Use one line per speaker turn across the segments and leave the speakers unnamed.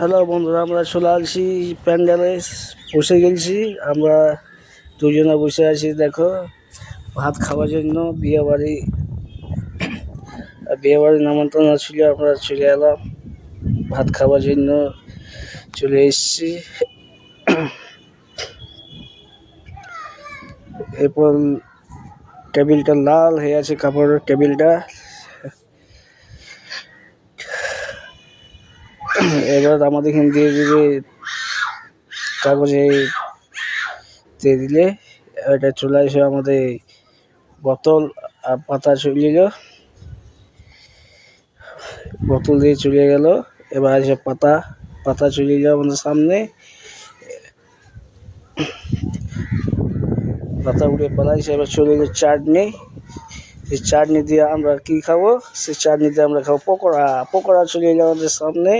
Hello বন্ধুরা, আমরা চলে আসছি প্যান্ডেলে, বসে গেছি। আমরা দুজনে বসে আছি, দেখো, ভাত খাওয়ার জন্য। বিয়ে বাড়ির নামন্ত্রণ ছিল, আমরা চলে এলাম ভাত খাওয়ার জন্য, চলে এসছি। এরপর টেবিলটা লাল হয়ে আছে, কাপড়ের টেবিলটা। এবার আমাদের এখানে দিয়ে দিবে, কাগজে দিয়ে দিলে এটা চলে আসে। আমাদের বোতল আর পাতা চলে গেল, বোতল দিয়ে চলে গেল। এবার আছে পাতা, পাতা চলে গেল আমাদের সামনে। পাতা উড়ে পালাইছে। এবার চলে গেল চাটনি। এই চাটনি দিয়ে আমরা কি খাবো? সেই চাটনি দিয়ে আমরা খাবো পকোড়া। পকোড়া চলে গেল আমাদের সামনে,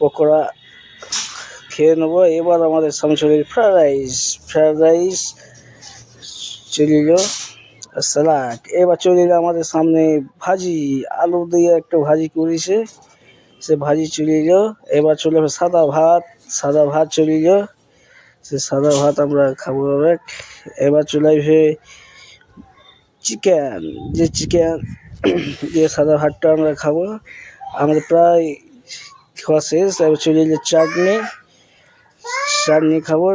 পকোড়া খেয়ে নেবো। এবার আমাদের সামনে চলে গেল ফ্রায়েড রাইস। ফ্রায়েড রাইস চলে গেল, স্যালাড। এবার চলে গেল আমাদের সামনে ভাজি, আলু দিয়ে একটা ভাজি করেছে, সে ভাজি চলে গেল। এবার চলে যাবে সাদা ভাত। সাদা ভাত চলে গেল, সে সাদা ভাত আমরা খাবো। এবার চলে আসবে চিকেন, যে চিকেন দিয়ে সাদা ভাতটা আমরা খাবো। আমাদের প্রায় খাওয়া শেষ। এবার চলে গেলে চাটনি, চাটনি খাবো।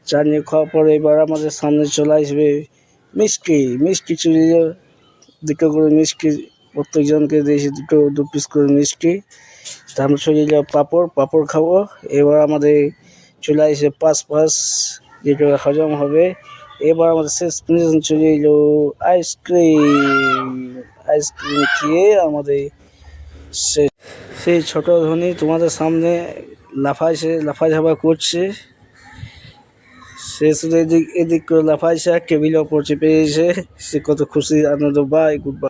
চাটনি খাওয়ার পরে এবার আমাদের সামনে চলে আসবে মিষ্টি। মিষ্টি চলে গেল, দুটো করে মিষ্টি প্রত্যেকজনকে দিয়েছি, দু পিস করে মিষ্টি। তা আমরা চলে যাব পাঁপড়, পাঁপড় খাবো। এবার আমাদের চলে আসে পাঁচ যেটা হজম হবে। এবার আমাদের শেষ প্রেজেন্ট চলে এলো আইসক্রিম। আইসক্রিম খেয়ে আমাদের সেই ছোট ধনী তোমাদের সামনে লাফাঝাপা করছে। সে শুধু এদিক এদিক করে লাফাইছে, টেবিলের ওপর চেপে এসে সে কত খুশি, আনন্দ। By, good bye.